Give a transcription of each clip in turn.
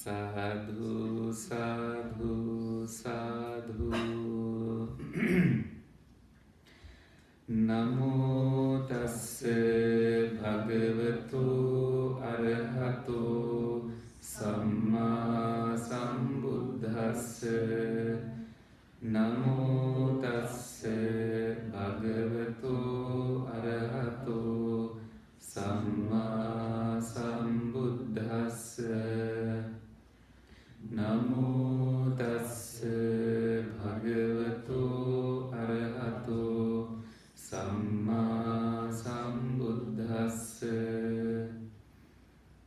Sadhu, sadhu, sadhu. Namo tassa bhagavato arahato samma sambuddhassa. Namo tassa bhagavato arahato samma sambuddhassa. Namo tassa bhagavato arahato samma sambuddhassa.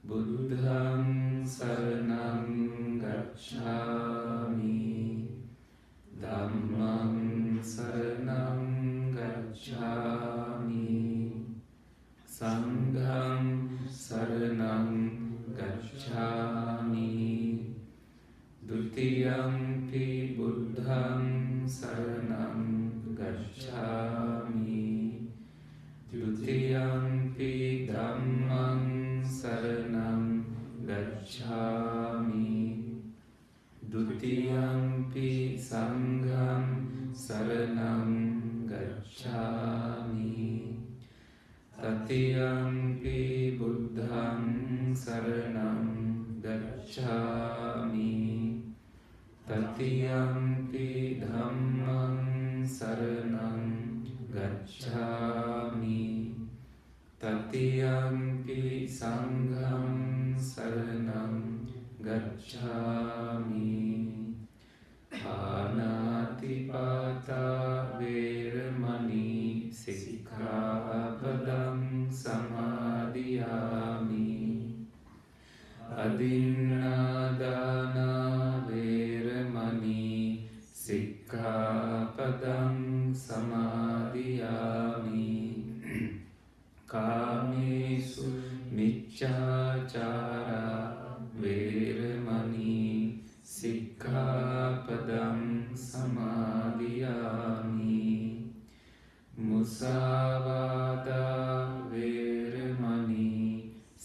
Buddhang saranang gacchami. Dhammang saranang gacchami. Sanghang saranang gacchami. Dutiyampi buddhang saranang gacchami. Dutiyampi dhammang saranang gacchami. Dutiyampi sangham saranang gacchami. Tatiyampi buddhang saranang gacchami. Tatiyampi dhammang saranang gacchami. Tatiyampi sangham saranang gacchami. Pāṇātipātā vēramaṇī sikkhapadang samādhiyāmi. Adinādāna vēramaṇī sikkhapadang samādhiyāmi. Kāmesu miccācārā vēramaṇī sikkhapadang samādhiyāmi. Musāvādā vēramaṇī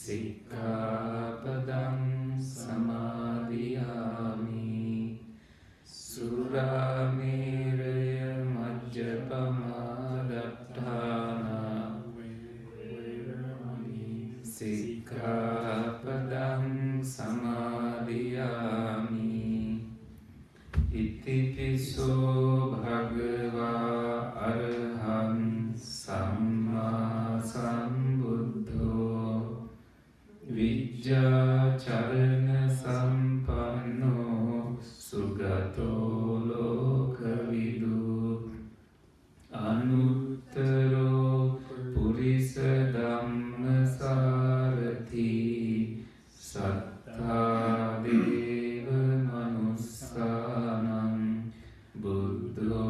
sikkhapadang samādhiyāmi. Surāmeraya majjapamādāṭṭhānā sikkhapadang samādhiyāmi. Itipiso bhagavā arahant sammā sambuddho vijjācarana sampanno sugato lokavidu. Anuttaro purisa dhammasarathi sattā deva manussanam buddho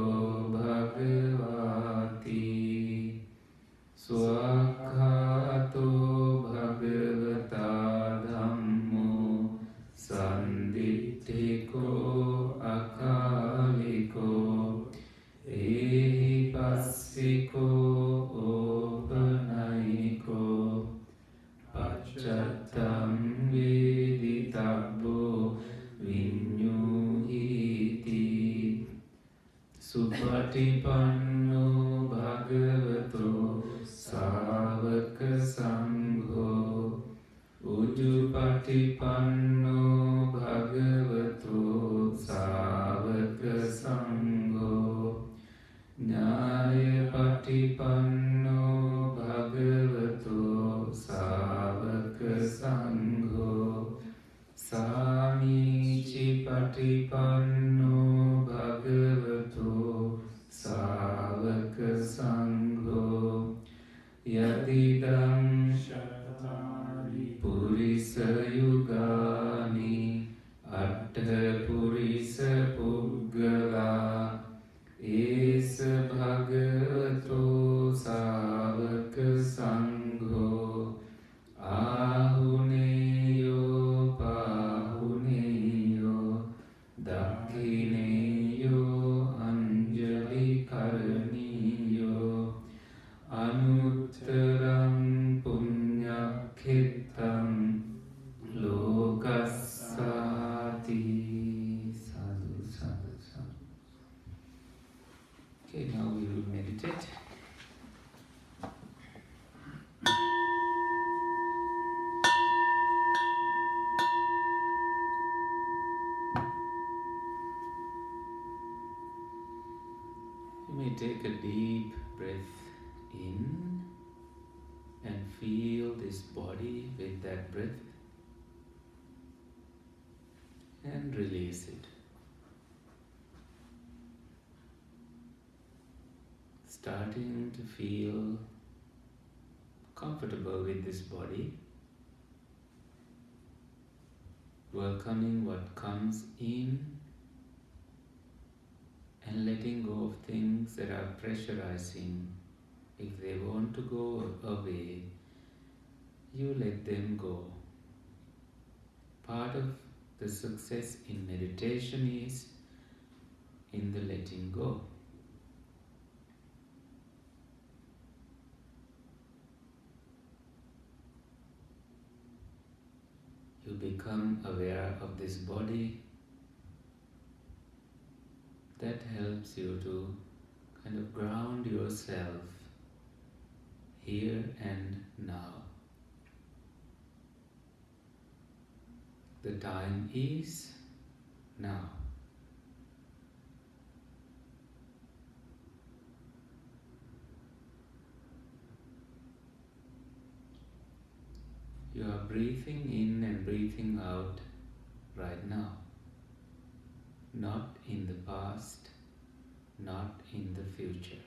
bhagavati. Swakhato bhagavata dhammo sanditthiko akaliko ehi passiko opanayiko paccattam veditabbo vinyuhiti. Supatipanno bhagavato sāvaka sangho ujupatipanno bhagavato sāvaka sangho nyāyapatipanno bhagavato sāvaka sangho sāmīci patipanno bhagavato sāvaka sangho yadidam purisa yugani atta purisa puggala esa bhagavato sāvaka sangho ahuneyo pahuneyo dakhi take a deep breath in and feel this body with that breath and release it. Starting to feel comfortable with this body, welcoming what comes in and letting go of things that are pressurizing. If they want to go away, you let them go. Part of the success in meditation is in the letting go. You become aware of this body. That helps you to kind of ground yourself here and now. The time is now. You are breathing in and breathing out right now. Not in the past, not in the future.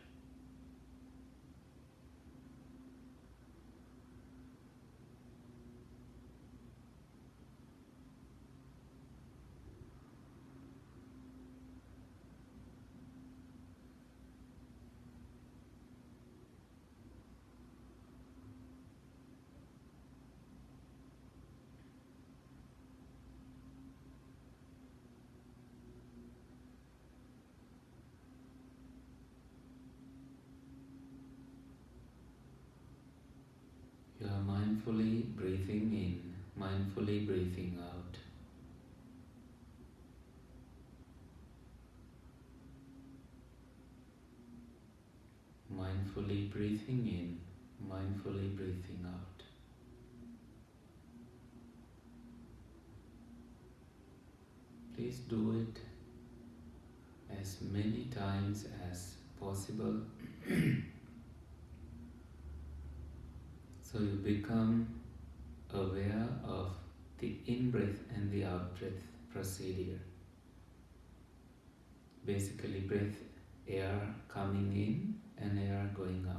You are mindfully breathing in, mindfully breathing out. Mindfully breathing in, mindfully breathing out. Please do it as many times as possible so you become aware of the in-breath and the out-breath procedure. Basically, breath, air coming in and air going out.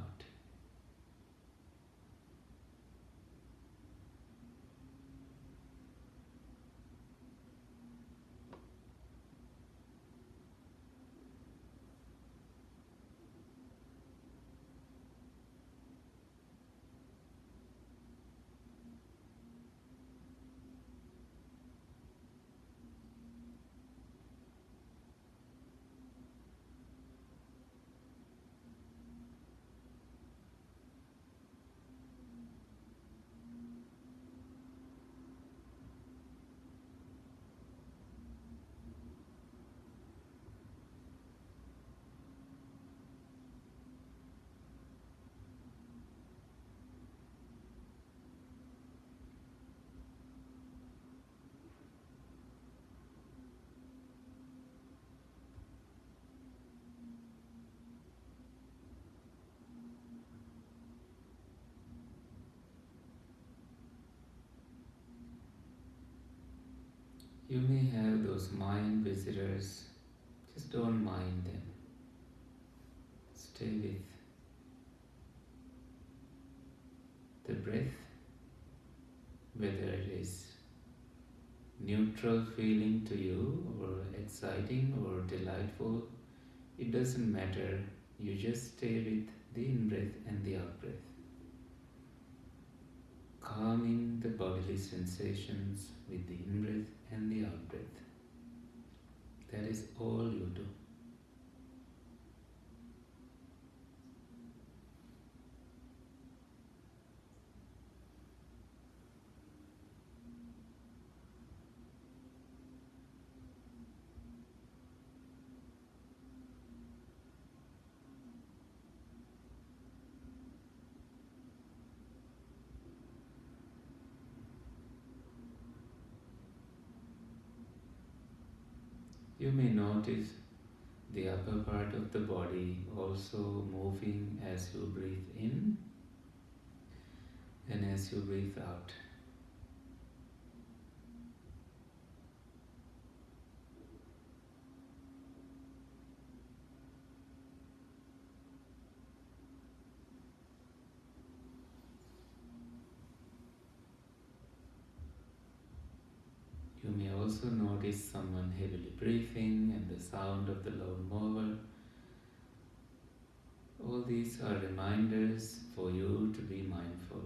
You may have those mind visitors, just don't mind them. Stay with the breath, whether it is neutral feeling to you or exciting or delightful, it doesn't matter. You just stay with the in-breath and the out-breath. Calming the bodily sensations with the in-breath and the out-breath. That is all you do. You may notice The upper part of the body also moving as you breathe in and as you breathe out. You may also notice someone heavily breathing and the sound of the lawnmower. All these are reminders for you to be mindful.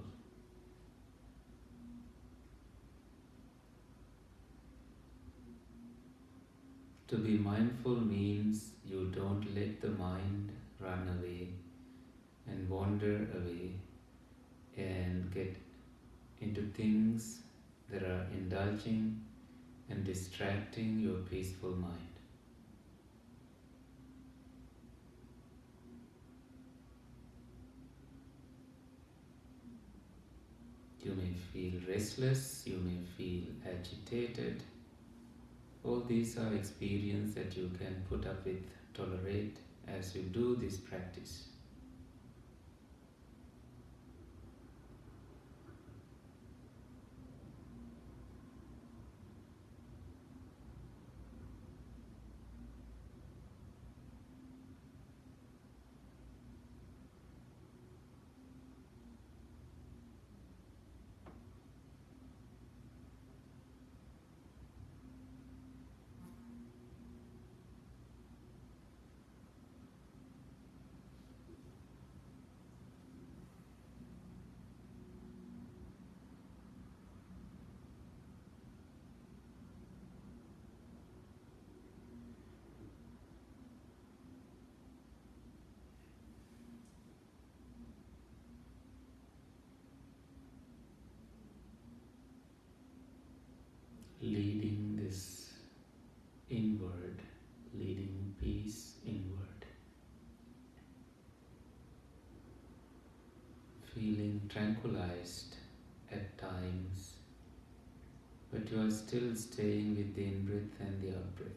To be mindful means you don't let the mind run away and wander away and get into things that are indulging and distracting your peaceful mind. You may feel restless, you may feel agitated. All these are experiences that you can put up with, tolerate as you do this practice. Leading this inward, leading peace inward, feeling tranquilized at times, but you are still staying with the in-breath and the out-breath.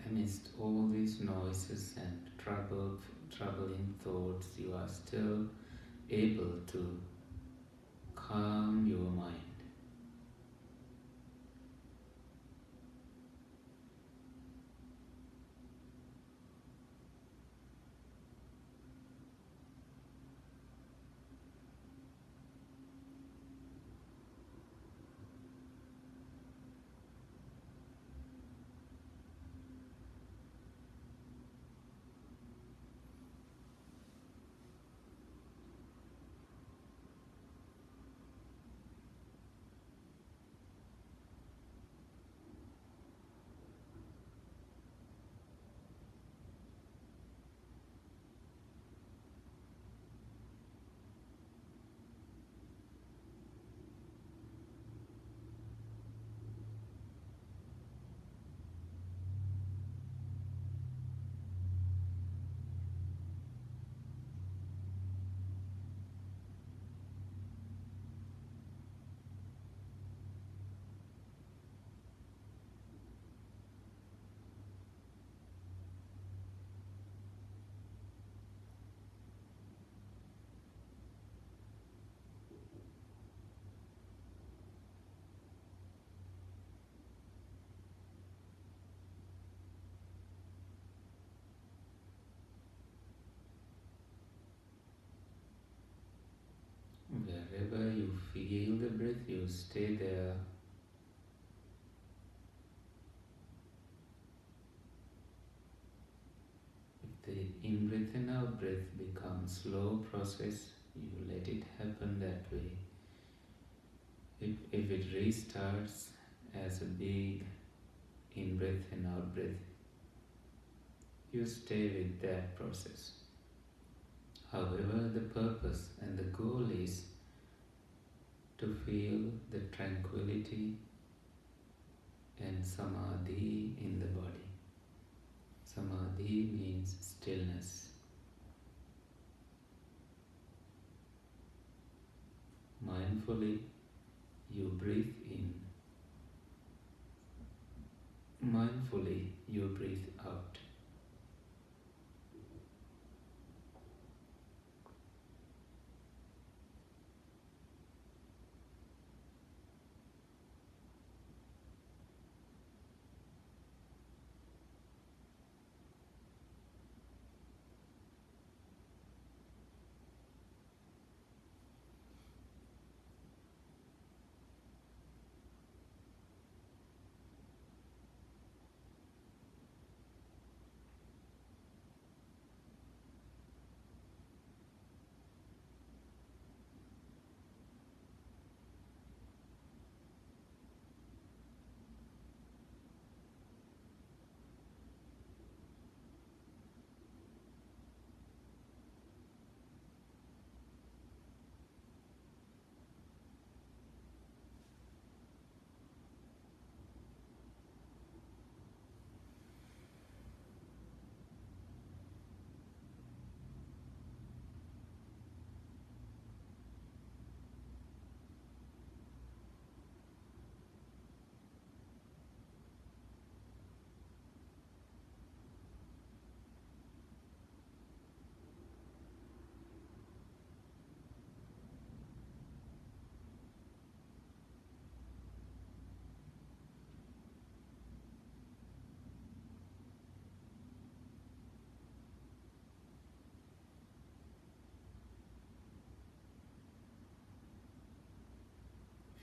Amidst all these noises and troubling thoughts, you are still able to calm your mind. Wherever you feel the breath, you stay there. If the in-breath and out-breath become slow process, you let it happen that way. If it restarts as a big in breath and out breath, you stay with that process. However, the purpose and the goal is to feel the tranquility and Samādhi in the body. Samādhi means stillness. Mindfully, you breathe in. Mindfully, you breathe out.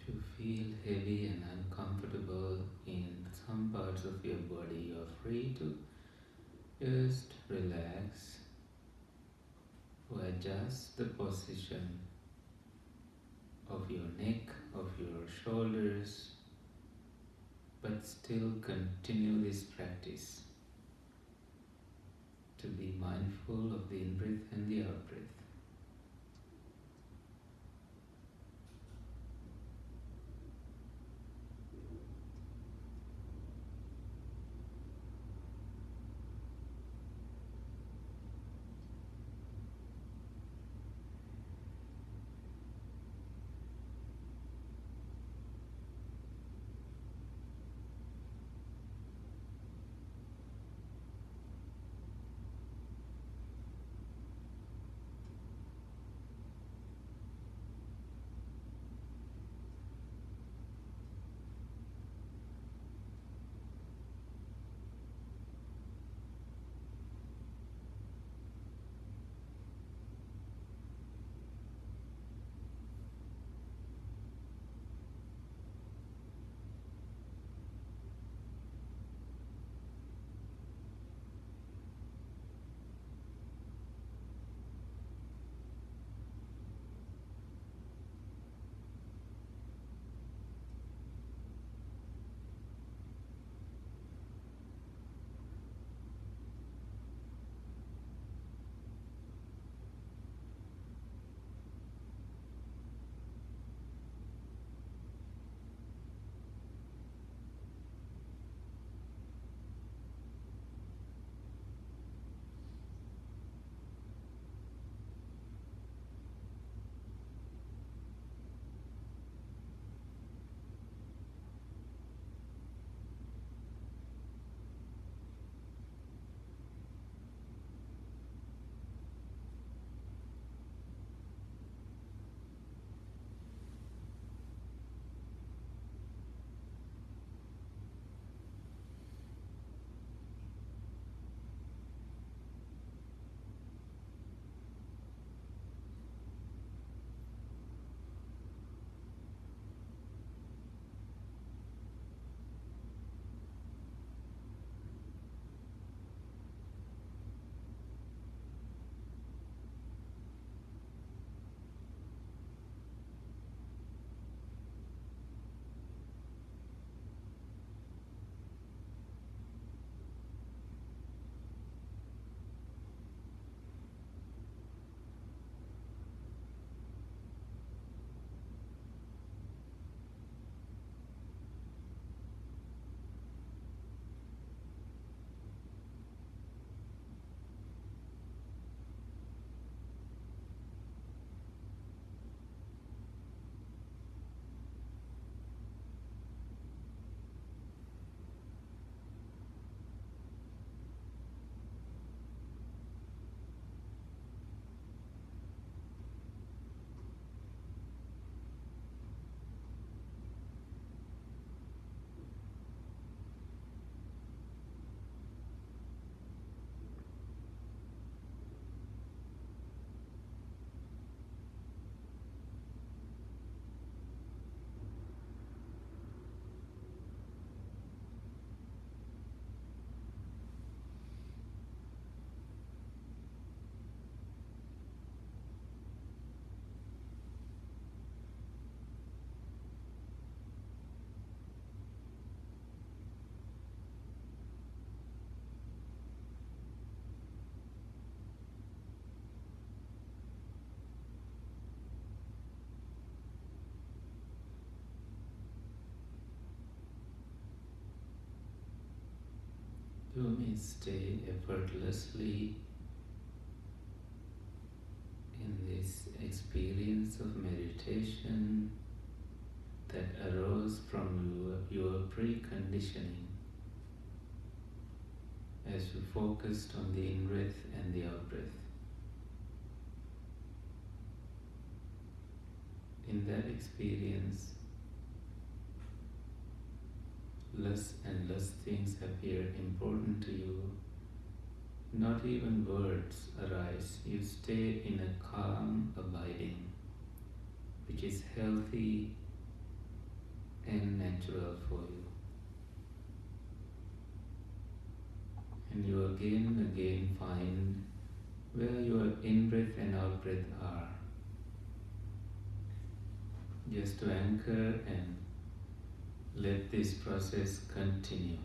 If you feel heavy and uncomfortable in some parts of your body, you are free to just relax or adjust the position of your neck, of your shoulders, but still continue this practice to be mindful of the in-breath and the out-breath. You may stay effortlessly in this experience of meditation that arose from your preconditioning as you focused on the in-breath and the out-breath. In that experience, less and less things appear important to you. Not even words arise. You stay in a calm abiding, which is healthy and natural for you. And you again and again find where your in-breath and out-breath are. Just to anchor and let this process continue.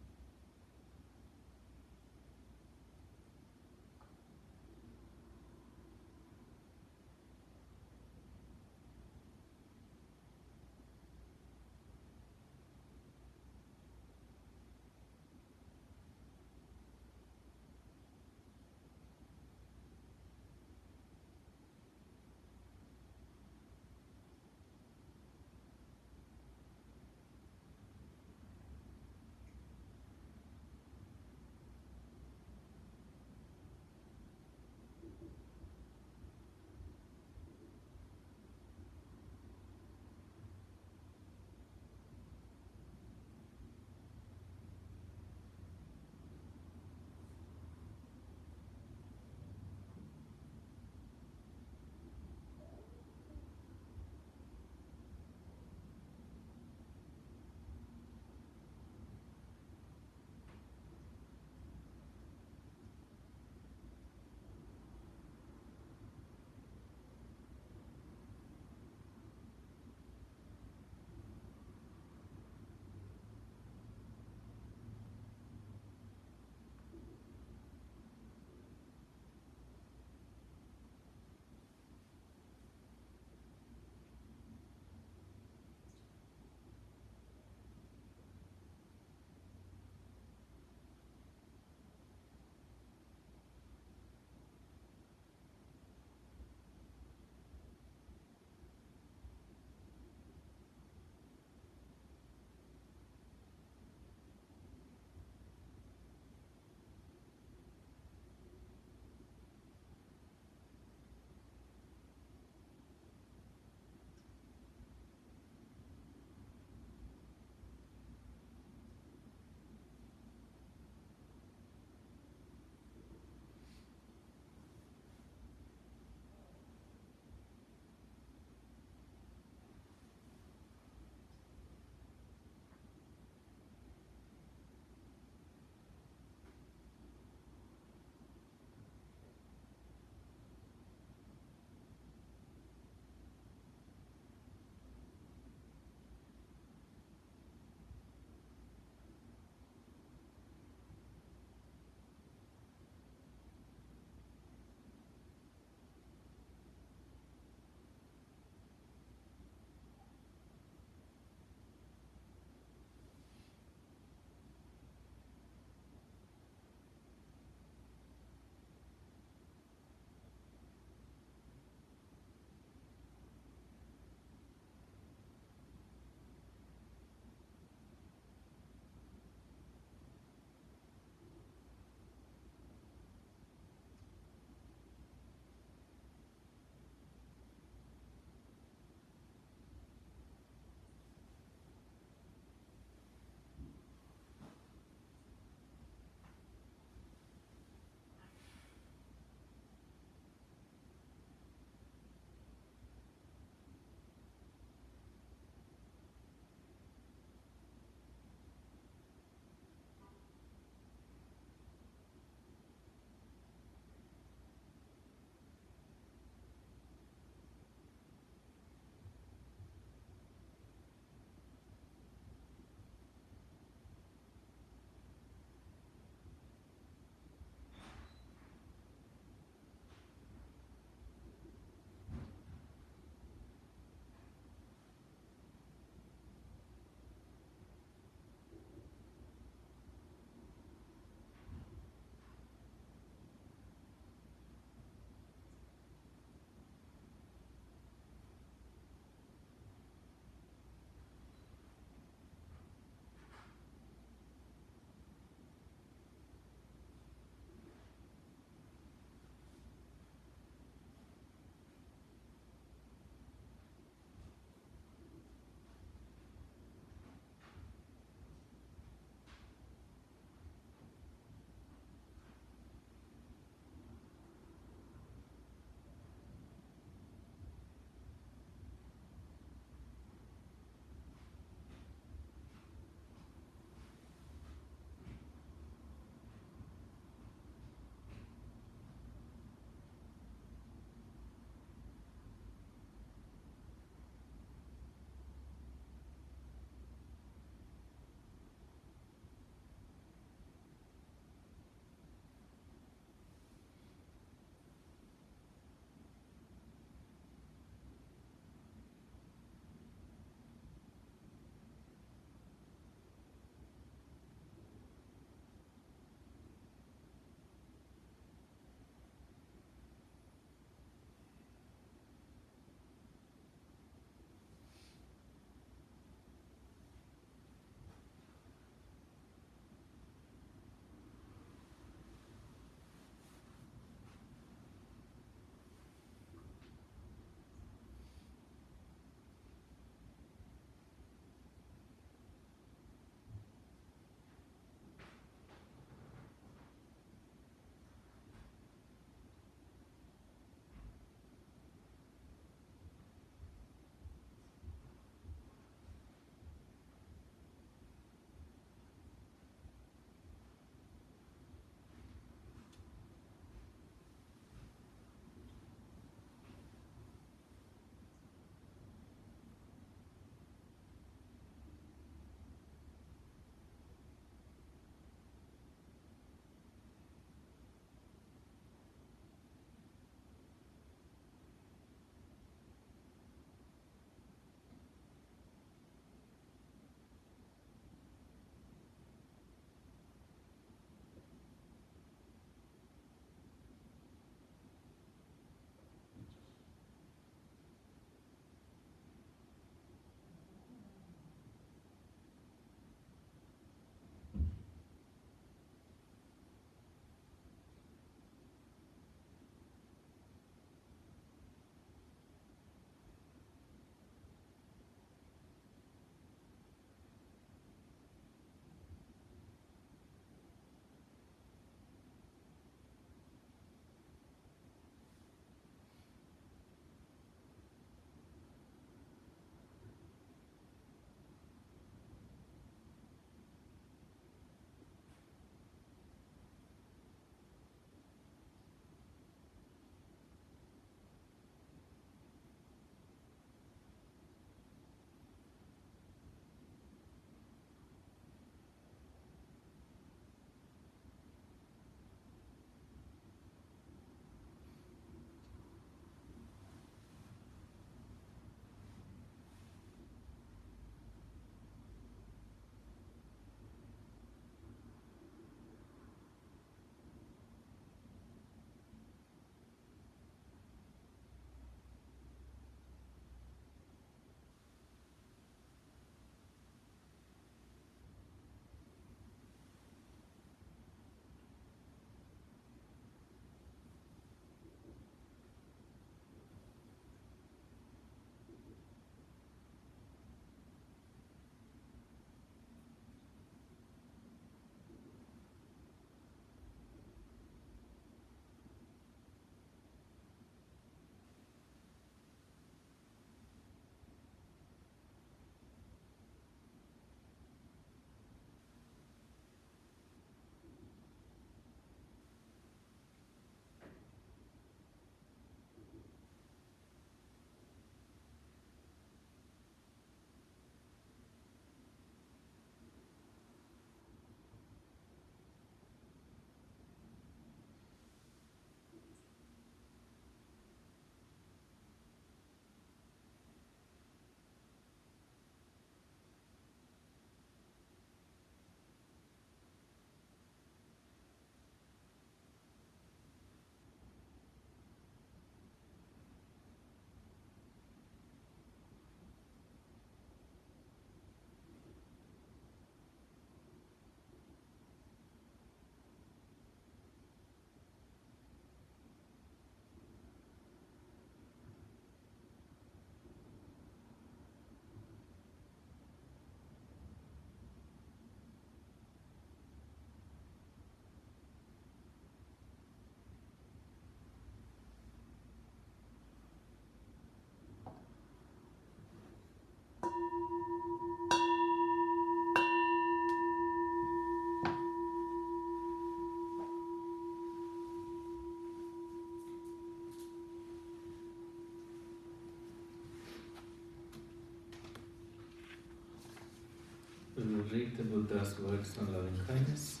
We will read the Buddha's words on loving kindness.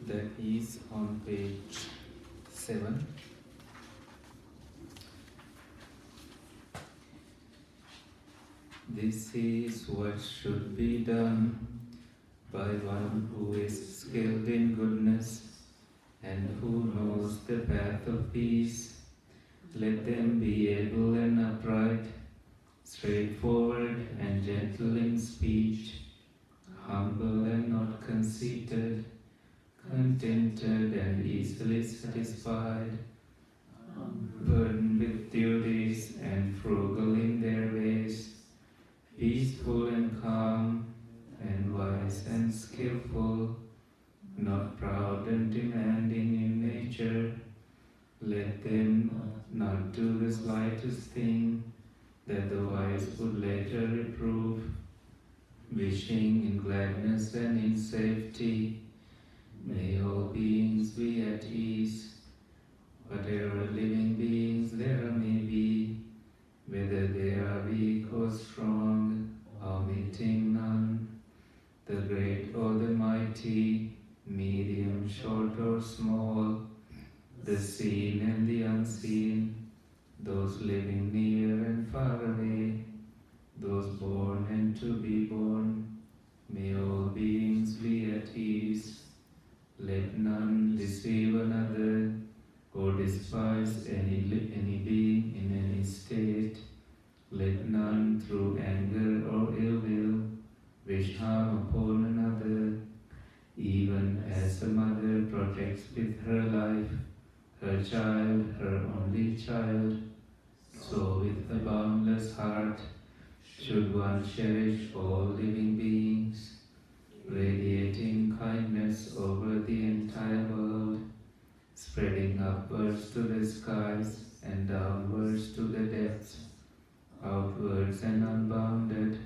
That is on page 7. This is what should be done by one who is skilled in goodness and who knows the path of peace. Let them be able and upright, straightforward and gentle in speech, humble and not conceited, contented and easily satisfied, burdened with duties and frugal in their ways, peaceful and calm, and wise and skillful, not proud and demanding in nature. Let them not do the slightest thing that the wise would later reprove, wishing in gladness and in safety. May all beings be at ease, whatever living beings there may be, whether they are weak or strong, omitting none, the great or the mighty, medium, short or small, the seen and the unseen, those living near and far away, those born and to be born, may all beings be at ease. Let none deceive another or despise any being in any state. Let none through anger or ill will wish harm upon another, even as a mother protects with her life her child, her only child, so with a boundless heart should one cherish all living beings, radiating kindness over the entire world, spreading upwards to the skies and downwards to the depths, outwards and unbounded,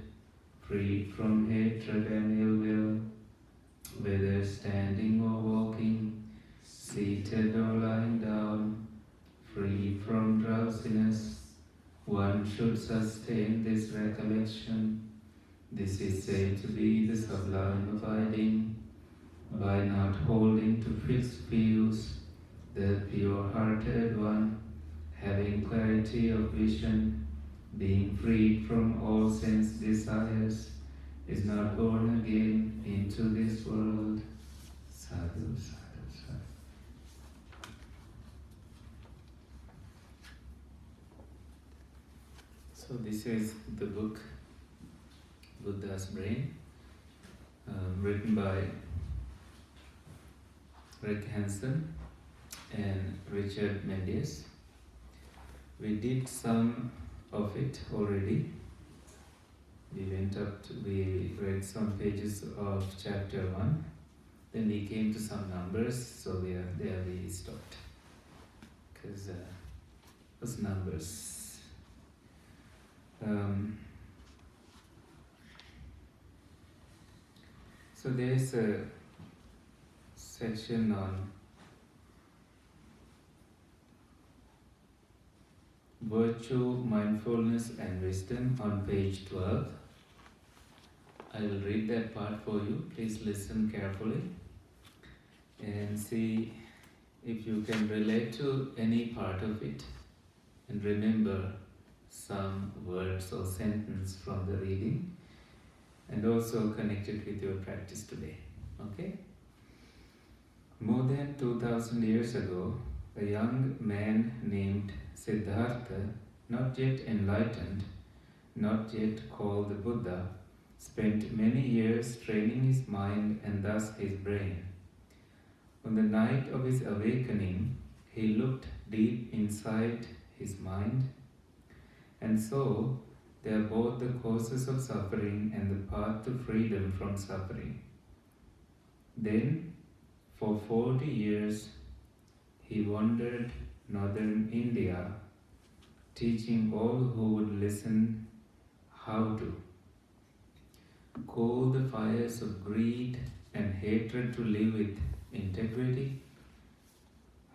freed from hatred and ill will, whether standing or walking, seated or lying down, free from drowsiness. One should sustain this recollection. This is said to be the sublime abiding, by not holding to fixed views, the pure-hearted one, having clarity of vision, being freed from all sense desires, is not born again into this world. Sadhu, sadhu, sadhu. So this is the book Buddha's Brain, written by Rick Hansen and Richard Mendes. We did some of it already. We read some pages of chapter 1. Then we came to some numbers, so there we stopped. Because those numbers. So there is a section on virtue, mindfulness and wisdom on page 12. I will read that part for you. Please listen carefully and see if you can relate to any part of it and remember some words or sentence from the reading and also connect it with your practice today. Okay? More than 2000 years ago, a young man named Siddhartha, not yet enlightened, not yet called the Buddha, spent many years training his mind and thus his brain. On the night of his awakening, he looked deep inside his mind and saw there both the causes of suffering and the path to freedom from suffering. Then, for 40 years, he wandered northern India, teaching all who would listen how to cool the fires of greed and hatred to live with integrity,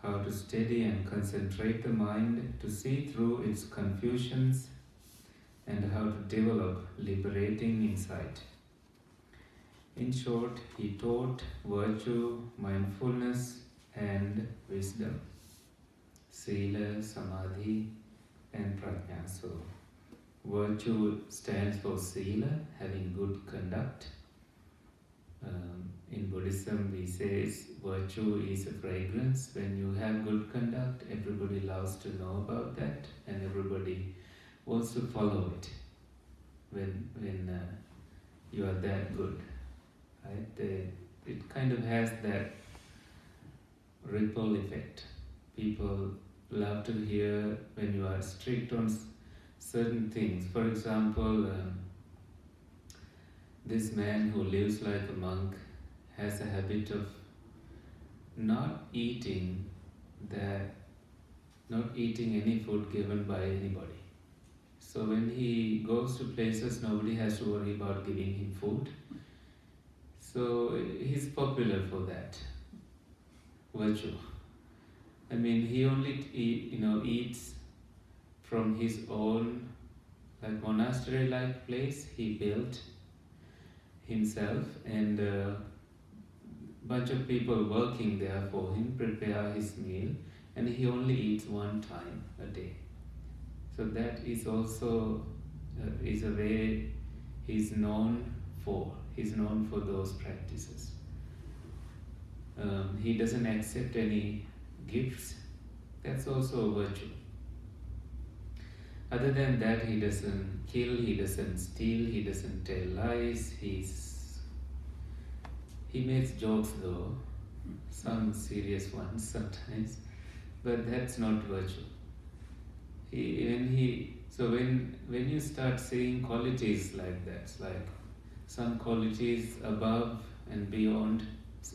how to steady and concentrate the mind to see through its confusions, and how to develop liberating insight. In short, he taught virtue, mindfulness, and wisdom. Sīla, Samādhi, and Paññā. So, virtue stands for Sīla, having good conduct. In Buddhism, we say virtue is a fragrance. When you have good conduct, everybody loves to know about that, and everybody wants to follow it. When you are that good, right? It kind of has that ripple effect. People love to hear when you are strict on certain things. For example, this man who lives like a monk has a habit of not eating any food given by anybody. So when he goes to places, nobody has to worry about giving him food. So he's popular for that virtue. I mean, he only eats from his own monastery-like place he built himself, and bunch of people working there for him prepare his meal, and he only eats one time a day. So that is also is a way he's known for. He's known for those practices. He doesn't accept any gifts. That's also a virtue. Other than that, he doesn't kill, he doesn't steal, he doesn't tell lies. He makes jokes though, some serious ones sometimes, but that's not virtue. When you start seeing qualities like that, like some qualities above and beyond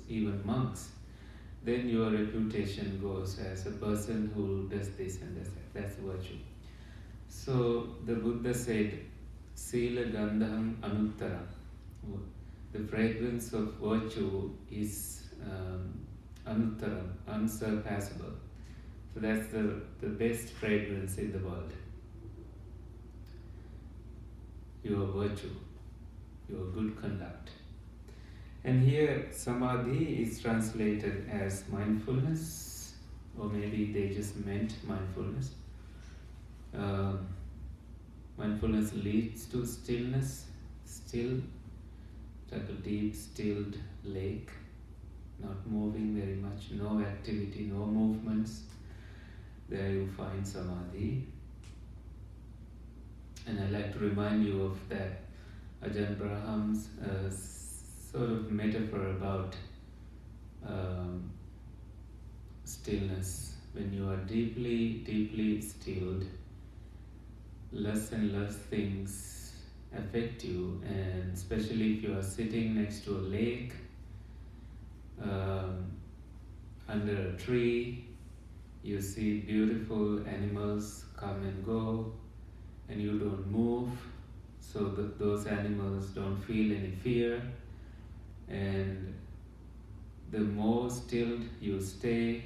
even monks, then your reputation goes as a person who does this and does that. That's virtue. So the Buddha said, Sīla Gandham Anuttaram. The fragrance of virtue is Anuttaram, unsurpassable. So that's the best fragrance in the world. Your virtue, your good conduct. And here Samādhi is translated as mindfulness, or maybe they just meant mindfulness. Mindfulness leads to stillness, still, like a deep stilled lake, not moving very much, no activity, no movements. There you find Samādhi. And I like to remind you of that Ajahn Braham's sort of metaphor about stillness. When you are deeply, deeply stilled, less and less things affect you, and especially if you are sitting next to a lake, under a tree, you see beautiful animals come and go, and you don't move, so that those animals don't feel any fear. And the more stilled you stay,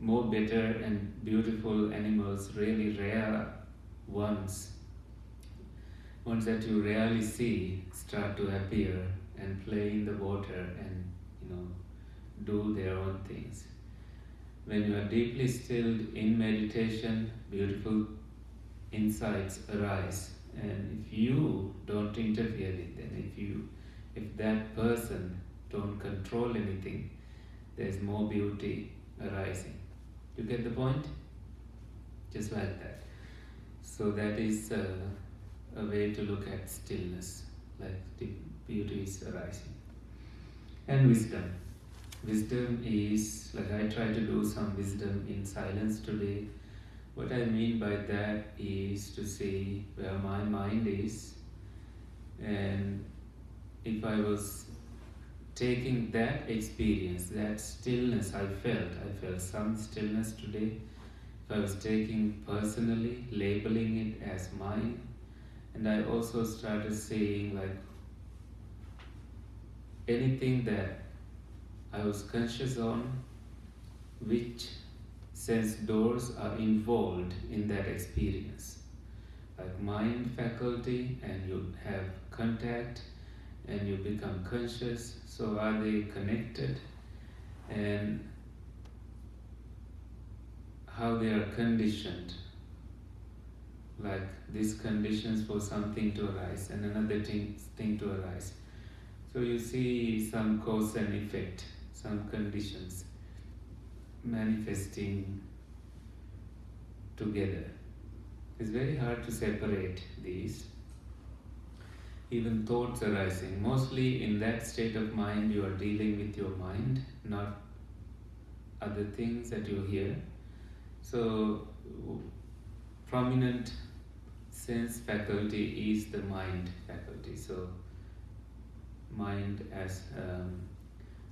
more better and beautiful animals, really rare ones that you rarely see, start to appear and play in the water and do their own things. When you are deeply stilled in meditation, beautiful insights arise, and if you don't interfere with them, if that person don't control anything, there's more beauty arising. You get the point? Just like that. So that is a way to look at stillness, like the beauty is arising. And wisdom. Wisdom is, like I try to do some wisdom in silence today. What I mean by that is to see where my mind is, and if I was taking that experience, that stillness I felt some stillness today. If I was taking personally, labeling it as mine, and I also started seeing like anything that I was conscious on, which sense doors are involved in that experience, like mind faculty, and you have contact and you become conscious. So are they connected, and how they are conditioned, like these conditions for something to arise and another thing to arise. So you see some cause and effect, some conditions manifesting together. It's very hard to separate these. Even thoughts arising. Mostly in that state of mind, you are dealing with your mind, not other things that you hear. So, prominent sense faculty is the mind faculty. So, mind as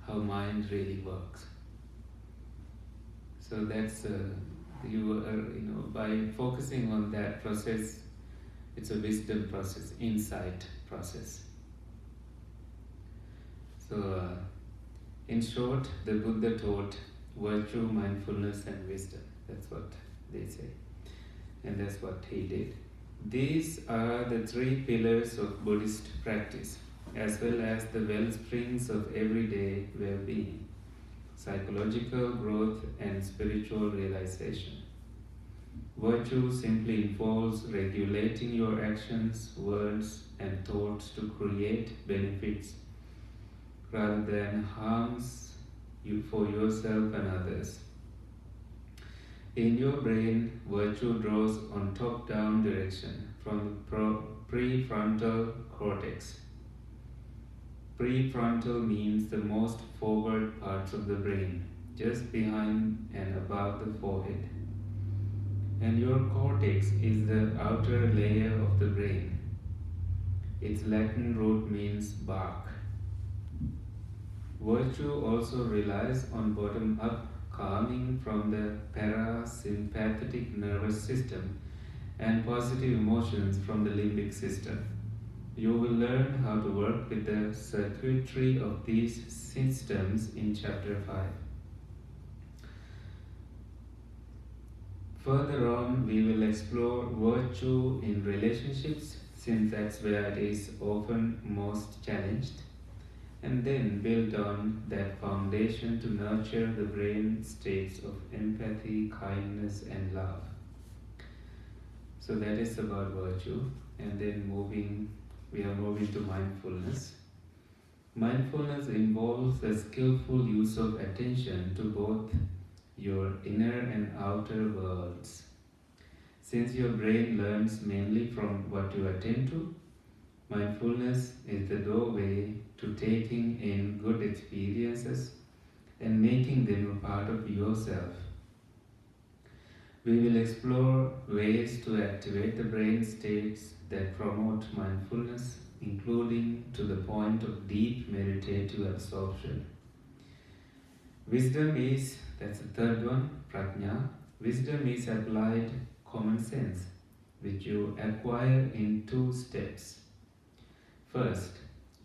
how mind really works. So that's by focusing on that process, it's a wisdom process, insight process. So, in short, the Buddha taught virtue, mindfulness, and wisdom. That's what they say, and that's what he did. These are the three pillars of Buddhist practice, as well as the wellsprings of everyday well-being, psychological growth, and spiritual realization. Virtue simply involves regulating your actions, words, and thoughts to create benefits rather than harms for yourself and others. In your brain, virtue draws on top-down direction from the prefrontal cortex. Prefrontal means the most forward parts of the brain, just behind and above the forehead. And your cortex is the outer layer of the brain. Its Latin root means bark. Virtue also relies on bottom-up calming from the parasympathetic nervous system and positive emotions from the limbic system. You will learn how to work with the circuitry of these systems in Chapter 5. Further on, we will explore virtue in relationships, since that's where it is often most challenged, and then build on that foundation to nurture the brain states of empathy, kindness, and love. So that is about virtue, and then we are moving to mindfulness. Mindfulness involves the skillful use of attention to both your inner and outer worlds. Since your brain learns mainly from what you attend to, mindfulness is the doorway to taking in good experiences and making them a part of yourself. We will explore ways to activate the brain states that promote mindfulness, including to the point of deep meditative absorption. Wisdom is, that's the third one, Paññā. Wisdom is applied common sense, which you acquire in 2 steps. First,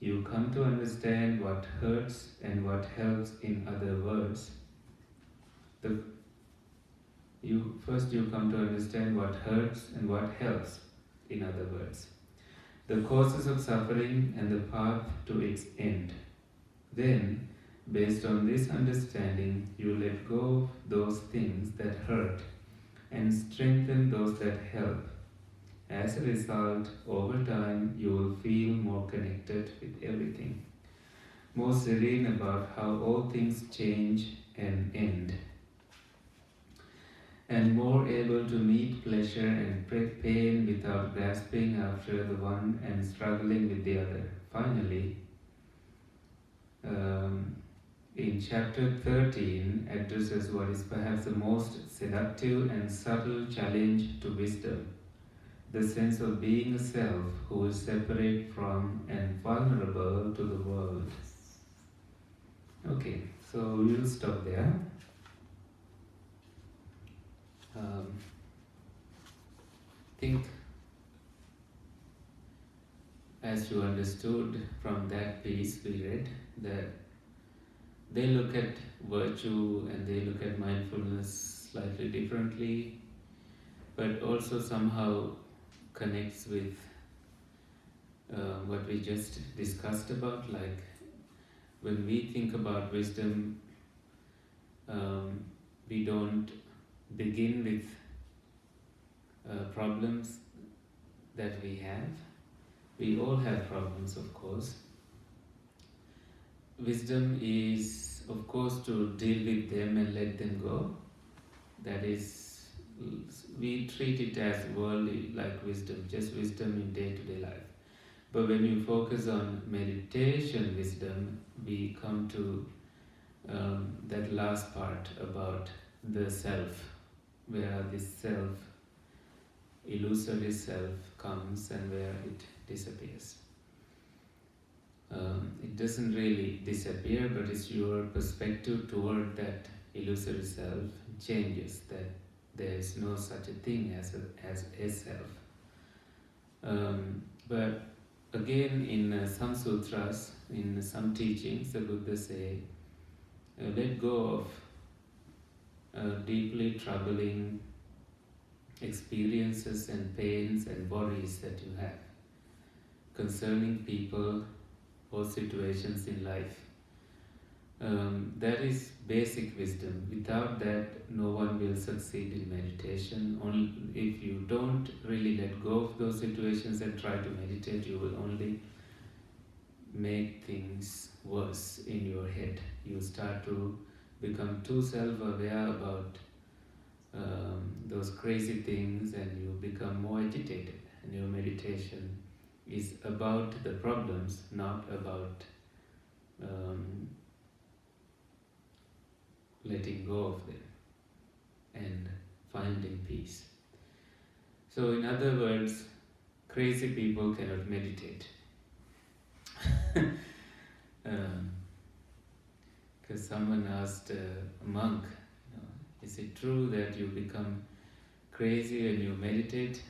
you come to understand what hurts and what helps. In other words, you come to understand what hurts and what helps. In other words, the causes of suffering and the path to its end. Then, based on this understanding, you let go of those things that hurt and strengthen those that help. As a result, over time, you will feel more connected with everything, more serene about how all things change and end, and more able to meet pleasure and pain without grasping after the one and struggling with the other. Finally, in chapter 13, addresses what is perhaps the most seductive and subtle challenge to wisdom, the sense of being a self who is separate from and vulnerable to the world. Okay, so we will stop there. Think, as you understood from that piece we read, that they look at virtue and they look at mindfulness slightly differently, but also somehow connects with what we just discussed about. Like when we think about wisdom, we don't begin with problems that we have. We all have problems, of course. Wisdom is, of course, to deal with them and let them go. That is, we treat it as worldly, like wisdom, just wisdom in day-to-day life. But when you focus on meditation wisdom, we come to that last part about the self, where this self, illusory self, comes and where it disappears. It doesn't really disappear, but it's your perspective toward that illusory self changes, that there is no such a thing as a self. But again, in some sutras, in some teachings, the Buddha say, let go of deeply troubling experiences and pains and worries that you have concerning people or situations in life. That is basic wisdom. Without that, no one will succeed in meditation. Only if you don't really let go of those situations and try to meditate, you will only make things worse in your head. You start to become too self-aware about those crazy things, and you become more agitated. And your meditation is about the problems, not about letting go of them and finding peace. So in other words, crazy people cannot meditate. Because someone asked a monk, is it true that you become crazy when you meditate?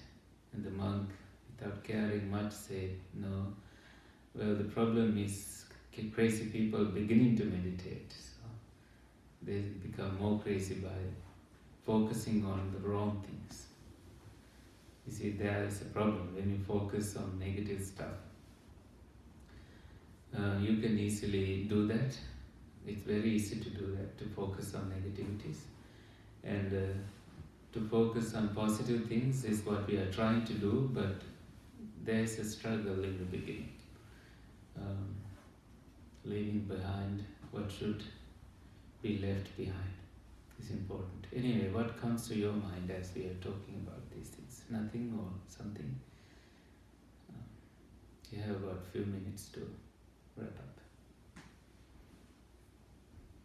And the monk, without caring much, said, no. Well, the problem is crazy people beginning to meditate. So they become more crazy by focusing on the wrong things. You see, there is a problem when you focus on negative stuff. You can easily do that. It's very easy to do that, to focus on negativities. And to focus on positive things is what we are trying to do, but there's a struggle in the beginning. Leaving behind what should be left behind is important. Anyway, what comes to your mind as we are talking about these things? Nothing or something? You have about a few minutes to wrap up.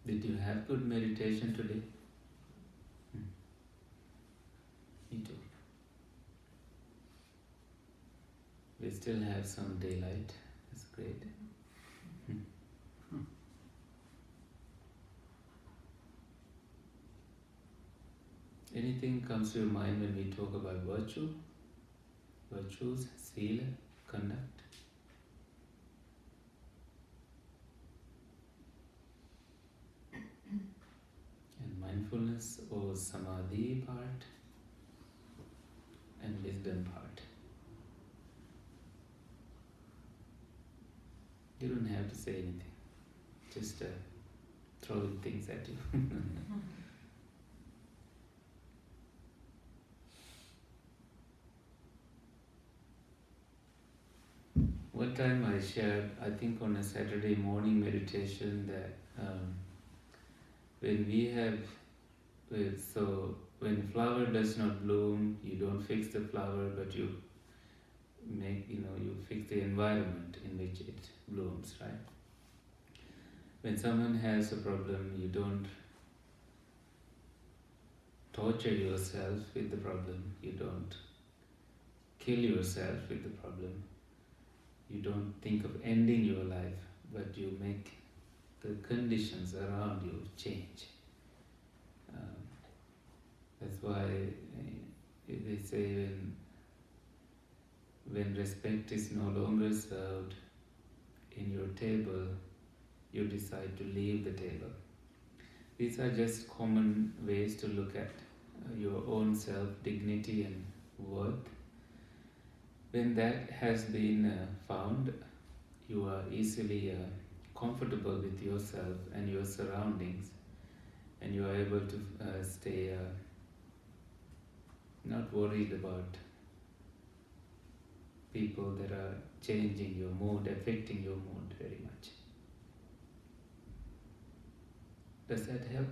Did you have good meditation today? Me too. We still have some daylight. That's great. Anything comes to your mind when we talk about virtue? Virtues, Sīla, conduct? And mindfulness or Samādhi part? And wisdom part. You don't have to say anything. Just throwing things at you. One time I shared, I think on a Saturday morning meditation, that when we have, when a flower does not bloom, you don't fix the flower, but you make, you fix the environment in which it blooms, right? When someone has a problem, you don't torture yourself with the problem, you don't kill yourself with the problem, you don't think of ending your life, but you make the conditions around you change. That's why they say when respect is no longer served in your table, you decide to leave the table. These are just common ways to look at your own self, dignity and worth. When that has been found, you are easily comfortable with yourself and your surroundings, and you are able to stay not worried about people that are changing your mood, affecting your mood very much. Does that help?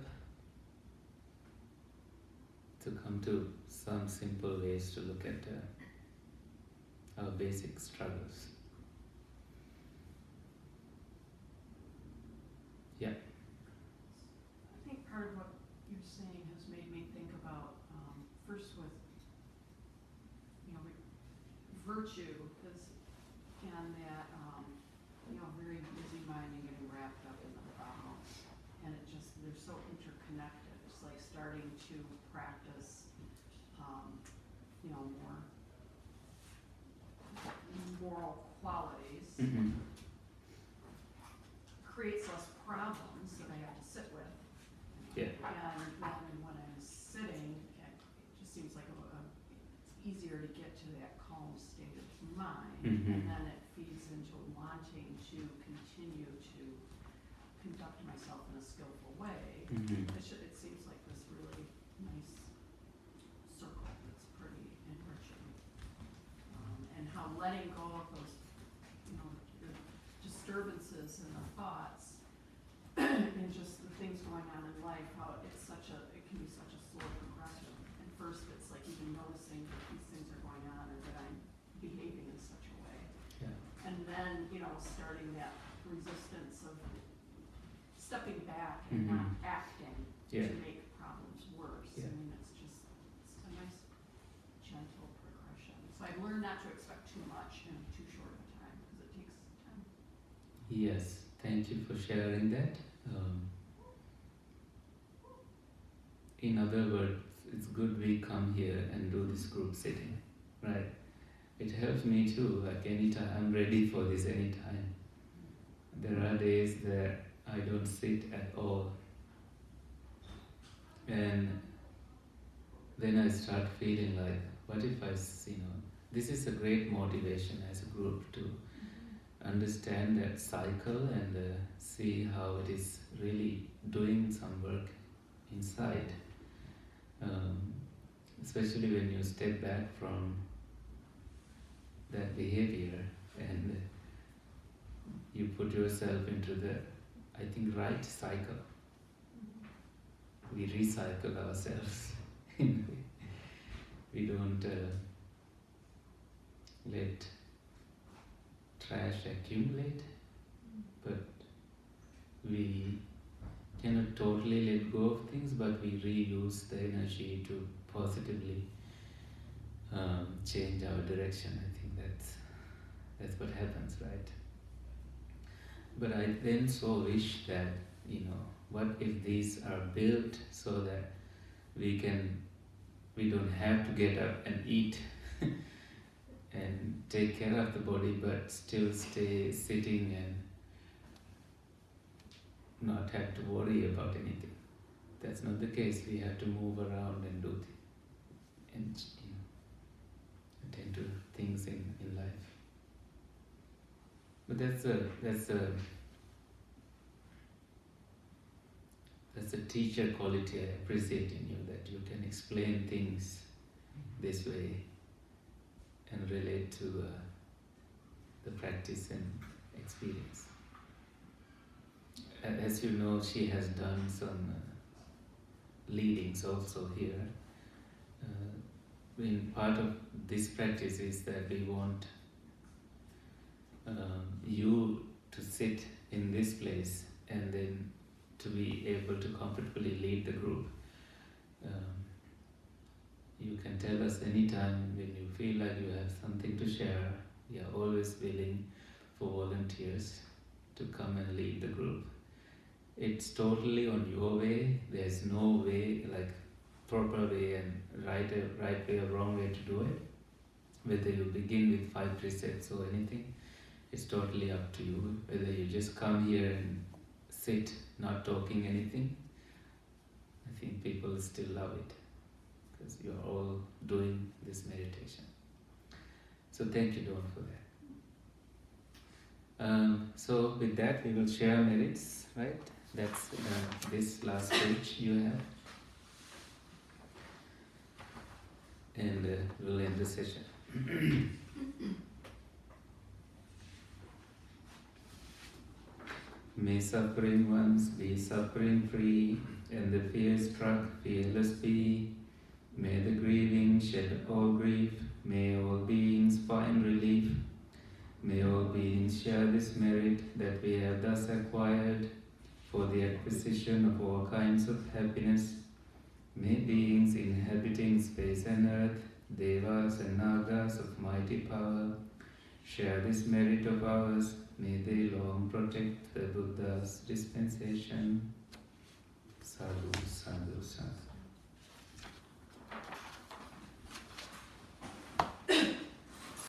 To come to some simple ways to look at our basic struggles. Yeah. I think part of what you're saying has made me think about, first with, virtue is, and that, very busy mind and getting wrapped up in the problems. And it just, they're so interconnected. It's like starting to practice, more moral qualities. Mm-hmm. Creates less problems that I have to sit with. Yeah. And then when I'm sitting, it just seems like it's easier to get to that calm state of mind. Mm-hmm. And then it feeds into wanting to continue to conduct myself in a skillful way. Mm-hmm. It seems like this really nice circle that's pretty enriching. And how letting go of those, the disturbances and the thoughts and just the things going on in life, how it can be such a slow progression. And first it's like even noticing that these things are going on or that I'm behaving in such a way. Yeah. And then, starting that resistance of stepping back and Mm-hmm. not acting Yeah. to make problems worse. Yeah. I mean, it's a nice gentle progression. So I've learned not to expect too much in too short of a time because it takes time. Yes, thank you for sharing that. In other words, it's good we come here and do this group sitting, right? It helps me too, like anytime, I'm ready for this anytime. There are days that I don't sit at all. And then I start feeling like, what if this is a great motivation as a group to understand that cycle and see how it is really doing some work inside. Especially when you step back from that behavior and you put yourself into the, I think, right cycle. We recycle ourselves. We don't let trash accumulate, but we cannot totally let go of things, but we reuse the energy to positively change our direction. I think that's what happens, right? But I then so wish that, what if these are built so that we don't have to get up and eat and take care of the body, but still stay sitting and not have to worry about anything. That's not the case. We have to move around and do attend to things in life. But that's a teacher quality I appreciate in you, that you can explain things this way and relate to the practice and experience. As you know, she has done some leadings also here. Part of this practice is that we want you to sit in this place and then to be able to comfortably lead the group. You can tell us anytime when you feel like you have something to share. We are always willing for volunteers to come and lead the group. It's totally on your way. There's no way, like proper way and right way or wrong way to do it. Whether you begin with 5 precepts or anything, it's totally up to you. Whether you just come here and sit, not talking anything, I think people still love it. because you are all doing this meditation. So thank you, Dawn, for that. So with that, we will share merits, right? That's this last page you have. And we'll end the session. May suffering ones be suffering free, and the fear struck fearless be. May the grieving shed all grief, may all beings find relief. May all beings share this merit that we have thus acquired for the acquisition of all kinds of happiness. May beings inhabiting space and earth, devas and nagas of mighty power, share this merit of ours. May they long protect the Buddha's dispensation. Sadhu, sadhu, sadhu.